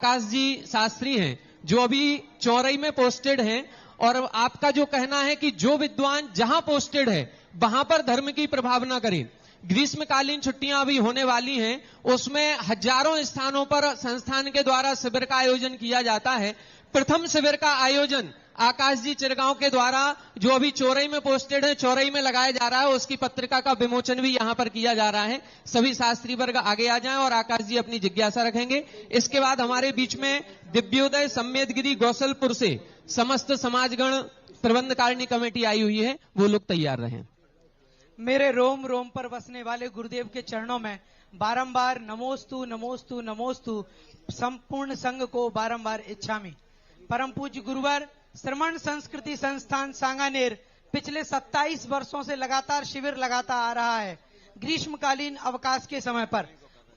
आकाश जी शास्त्री हैं जो अभी चौरई में पोस्टेड हैं, और आपका जो कहना है कि जो विद्वान जहां पोस्टेड है वहां पर धर्म की प्रभावना करें। ग्रीष्मकालीन छुट्टियां अभी होने वाली हैं, उसमें हजारों स्थानों पर संस्थान के द्वारा शिविर का आयोजन किया जाता है। प्रथम शिविर का आयोजन आकाश जी चिरगांव के द्वारा जो अभी चौरई में पोस्टेड है, चौरई में लगाया जा रहा है, उसकी पत्रिका का विमोचन भी यहां पर किया जा रहा है। सभी शास्त्री वर्ग आगे आ जाएं और आकाश जी अपनी जिज्ञासा रखेंगे। इसके बाद हमारे बीच में दिव्योदय सम्मेदगिरी गौसलपुर से समस्त समाजगण प्रबंधकारिणी कमेटी आई हुई है, वो लोग तैयार रहें। मेरे रोम रोम पर बसने वाले गुरुदेव के चरणों में बारंबार नमोस्तु नमोस्तु नमोस्तु संपूर्ण संघ को बारंबार इच्छामि। परम पूज्य गुरुवर श्रमण संस्कृति संस्थान सांगानेर पिछले 27 वर्षों से लगातार शिविर लगाता आ रहा है ग्रीष्मकालीन अवकाश के समय पर,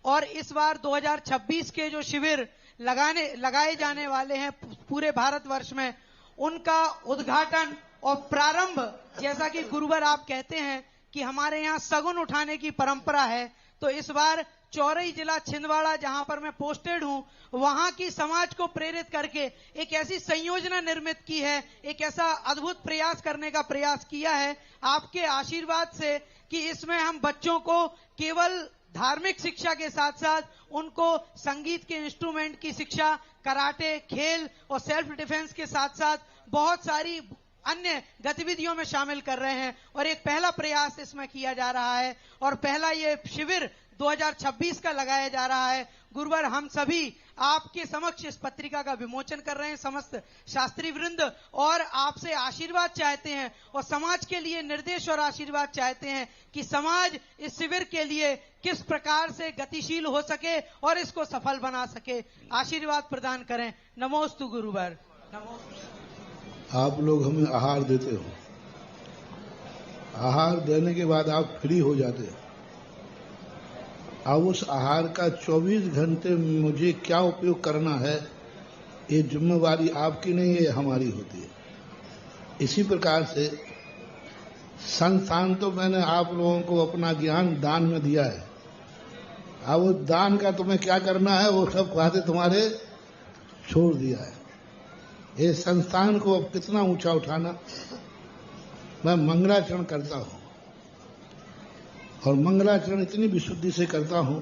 और इस बार 2026 के जो शिविर लगाए जाने वाले हैं पूरे भारतवर्ष में, उनका उद्घाटन और प्रारंभ, जैसा कि गुरुवर आप कहते हैं कि हमारे यहाँ सगुन उठाने की परंपरा है, तो इस बार चौरई जिला छिंदवाड़ा जहां पर मैं पोस्टेड हूं, वहां की समाज को प्रेरित करके एक ऐसी संयोजना निर्मित की है, एक ऐसा अद्भुत प्रयास करने का प्रयास किया है आपके आशीर्वाद से कि इसमें हम बच्चों को केवल धार्मिक शिक्षा के साथ साथ उनको संगीत के इंस्ट्रूमेंट की शिक्षा, कराटे, खेल और सेल्फ डिफेंस के साथ साथ बहुत सारी अन्य गतिविधियों में शामिल कर रहे हैं, और एक पहला प्रयास इसमें किया जा रहा है और पहला ये शिविर 2026 का लगाया जा रहा है। गुरुवर, हम सभी आपके समक्ष इस पत्रिका का विमोचन कर रहे हैं, समस्त शास्त्री वृंद, और आपसे आशीर्वाद चाहते हैं और समाज के लिए निर्देश और आशीर्वाद चाहते हैं कि समाज इस शिविर के लिए किस प्रकार से गतिशील हो सके और इसको सफल बना सके। आशीर्वाद प्रदान करें। नमोस्तु गुरुवर। नमोस्तु। आप लोग हमें आहार देते हो, आहार देने के बाद आप फ्री हो जाते हो। अब उस आहार का 24 घंटे मुझे क्या उपयोग करना है, ये जिम्मेवारी आपकी नहीं है, हमारी होती है। इसी प्रकार से संस्थान तो मैंने आप लोगों को अपना ज्ञान दान में दिया है, अब वो दान का तुम्हें क्या करना है वो सब बातें तुम्हारे छोड़ दिया है। ये संस्थान को अब कितना ऊंचा उठाना, मैं मंगलाचरण करता हूं, और मंगलाचरण इतनी विशुद्धि से करता हूं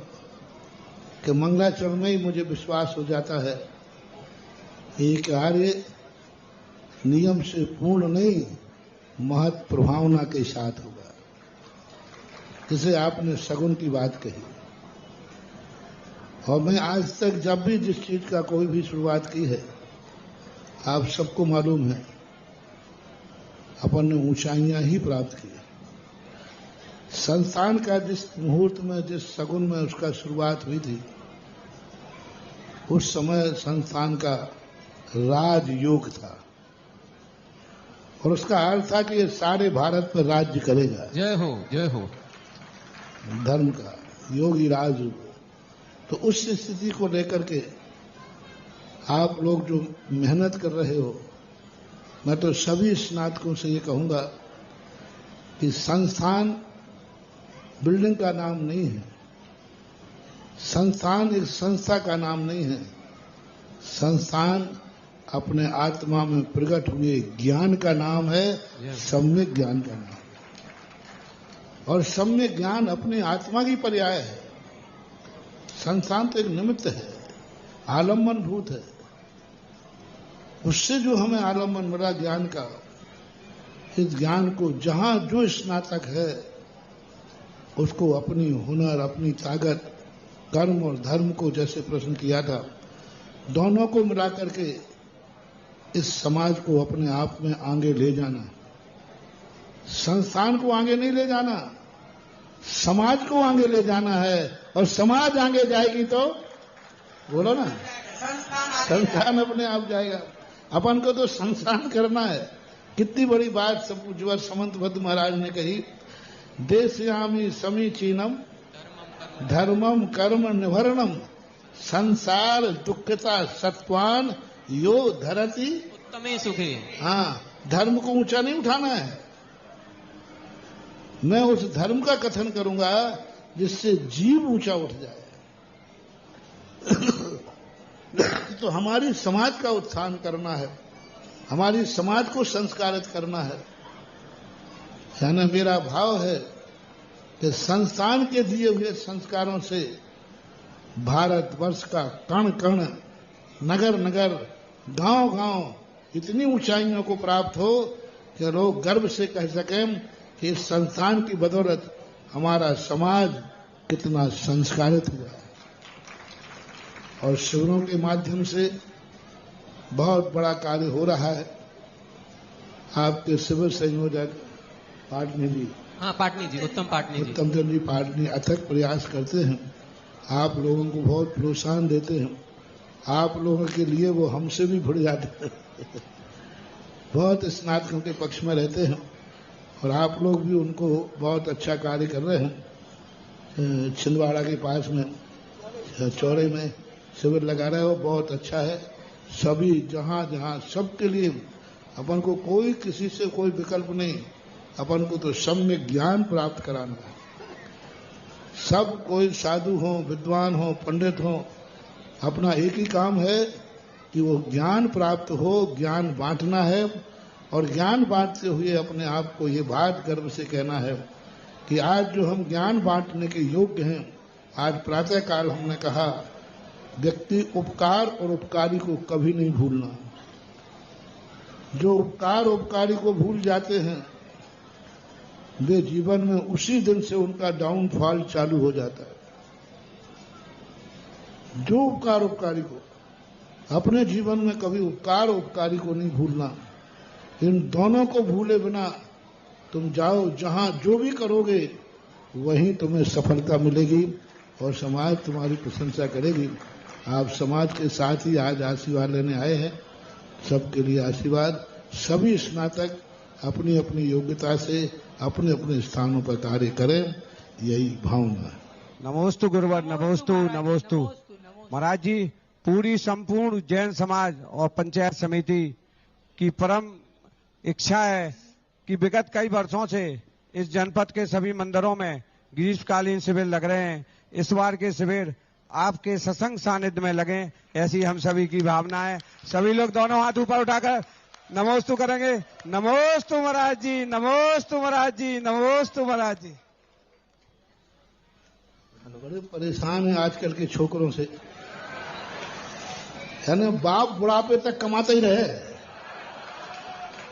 कि मंगलाचरण में ही मुझे विश्वास हो जाता है ये कार्य नियम से पूर्ण नहीं, महत् प्रभावना के साथ होगा। जिसे आपने सगुन की बात कही, और मैं आज तक जब भी जिस चीज का कोई भी शुरुआत की है, आप सबको मालूम है, अपन ने ऊंचाइयां ही प्राप्त की है। संस्थान का जिस मुहूर्त में, जिस सगुन में उसका शुरुआत हुई थी, उस समय संस्थान का राजयोग था, और उसका अर्थ था कि ये सारे भारत पर राज्य करेगा। जय हो, जय हो। धर्म का योगी राज। तो उस स्थिति को लेकर के आप लोग जो मेहनत कर रहे हो, मैं तो सभी स्नातकों से ये कहूंगा कि संस्थान बिल्डिंग का नाम नहीं है, संस्थान एक संस्था का नाम नहीं है, संस्थान अपने आत्मा में प्रकट हुए ज्ञान का नाम है, सम्यक ज्ञान का नाम है, और सम्यक ज्ञान अपने आत्मा की पर्याय है। संस्थान तो एक निमित्त है, आलम्बन भूत है, उससे जो हमें आलम्बन मिला ज्ञान का, इस ज्ञान को जहां जो स्नातक है उसको अपनी हुनर, अपनी ताकत, कर्म और धर्म को, जैसे प्रश्न किया था, दोनों को मिला करके इस समाज को अपने आप में आगे ले जाना। संस्थान को आगे नहीं ले जाना, समाज को आगे ले जाना है, और समाज आगे जाएगी तो बोलो ना, संस्थान अपने आप जाएगा। अपन को तो संस्थान करना है। कितनी बड़ी बात सब पूज्यवर समंत भद्द महाराज ने कही, देशयामी समीचीनम धर्मम कर्म निभरणम संसार दुखता सत्वान यो धरती उत्तमे सुखे। हाँ, धर्म को ऊंचा नहीं उठाना है, मैं उस धर्म का कथन करूंगा जिससे जीव ऊंचा उठ जाए। तो हमारी समाज का उत्थान करना है, हमारी समाज को संस्कारित करना है। यानी मेरा भाव है कि संस्थान के दिए हुए संस्कारों से भारतवर्ष का कण कण, नगर नगर, गांव गांव इतनी ऊंचाइयों को प्राप्त हो कि लोग गर्व से कह सकें कि इस संस्थान की बदौलत हमारा समाज कितना संस्कारित हुआ है। और शिविरों के माध्यम से बहुत बड़ा कार्य हो रहा है। आपके शिविर संयोजक पाटनी जी, हाँ पाटनी जी, उत्तम पाटनी जी, उत्तम चंद्र जी पाटनी अथक प्रयास करते हैं, आप लोगों को बहुत प्रोत्साहन देते हैं। आप लोगों के लिए वो हमसे भी भिड़ जाते हैं बहुत स्नातकों के पक्ष में रहते हैं और आप लोग भी उनको बहुत अच्छा कार्य कर रहे हैं। छिंदवाड़ा के पास में चौरे में शिविर लगा रहे हो, बहुत अच्छा है। सभी जहां जहां सबके लिए अपन को कोई किसी से कोई विकल्प नहीं, अपन को तो सम्यक ज्ञान प्राप्त कराना है। सब कोई साधु हो, विद्वान हो, पंडित हो, अपना एक ही काम है कि वो ज्ञान प्राप्त हो, ज्ञान बांटना है। और ज्ञान बांटते हुए अपने आप को ये बात गर्व से कहना है कि आज जो हम ज्ञान बांटने के योग्य हैं, आज प्रातः काल हमने कहा व्यक्ति उपकार और उपकारी को कभी नहीं भूलना। जो उपकार उपकारी को भूल जाते हैं वे जीवन में उसी दिन से उनका डाउनफॉल चालू हो जाता है। जो उपकार उपकारी को, अपने जीवन में कभी उपकार उपकारी को नहीं भूलना। इन दोनों को भूले बिना तुम जाओ, जहां जो भी करोगे वहीं तुम्हें सफलता मिलेगी और समाज तुम्हारी प्रशंसा करेगी। आप समाज के साथ ही आज आशीर्वाद लेने आए हैं, सबके लिए आशीर्वाद। सभी स्नातक अपनी अपनी योग्यता से अपने अपने स्थानों पर कार्य करें, यही भावना है। नमोस्तु गुरुवर, नमोस्तु नमोस्तु। महाराज जी, पूरी संपूर्ण जैन समाज और पंचायत समिति की परम इच्छा है कि विगत कई वर्षों से इस जनपद के सभी मंदिरों में ग्रीष्मकालीन शिविर लग रहे हैं। इस बार के शिविर आपके सत्संग सानिध्य में लगे, ऐसी हम सभी की भावना है। सभी लोग दोनों हाथ ऊपर उठाकर नमोस्तु करेंगे। नमोस्तु महाराज जी, नमोस्तु महाराज जी, नमोस्तु महाराज जी। बड़े परेशान हैं आजकल के छोकरों से, यानी बाप बुढ़ापे तक कमाते ही रहे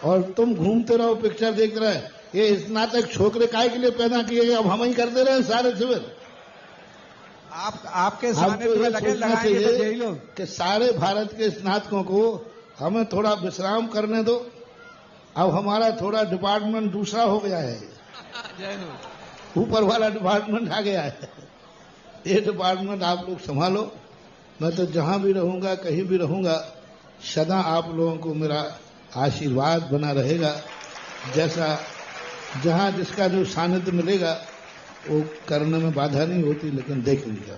और तुम घूमते रहो, पिक्चर देखते रहे। ये स्नातक छोकरे काहे के लिए पैदा किए, अब हम ही करते रहे सारे शिविर। आपके सानिध्य में लगे, लगाएंगे तो यही लोग कि सारे भारत के स्नातकों को हमें थोड़ा विश्राम करने दो। अब हमारा थोड़ा डिपार्टमेंट दूसरा हो गया है, ऊपर वाला डिपार्टमेंट आ गया है। ये डिपार्टमेंट आप लोग संभालो। मैं तो जहां भी रहूंगा, कहीं भी रहूंगा, सदा आप लोगों को मेरा आशीर्वाद बना रहेगा। जैसा जहां जिसका जो सानिध्य मिलेगा वो करने में बाधा नहीं होती, लेकिन देख लीजिए।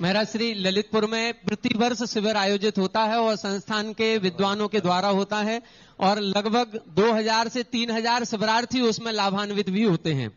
महाराज श्री ललितपुर में प्रतिवर्ष शिविर आयोजित होता है और संस्थान के विद्वानों के द्वारा होता है और लगभग 2000 से 3000 शिविरार्थी उसमें लाभान्वित भी होते हैं।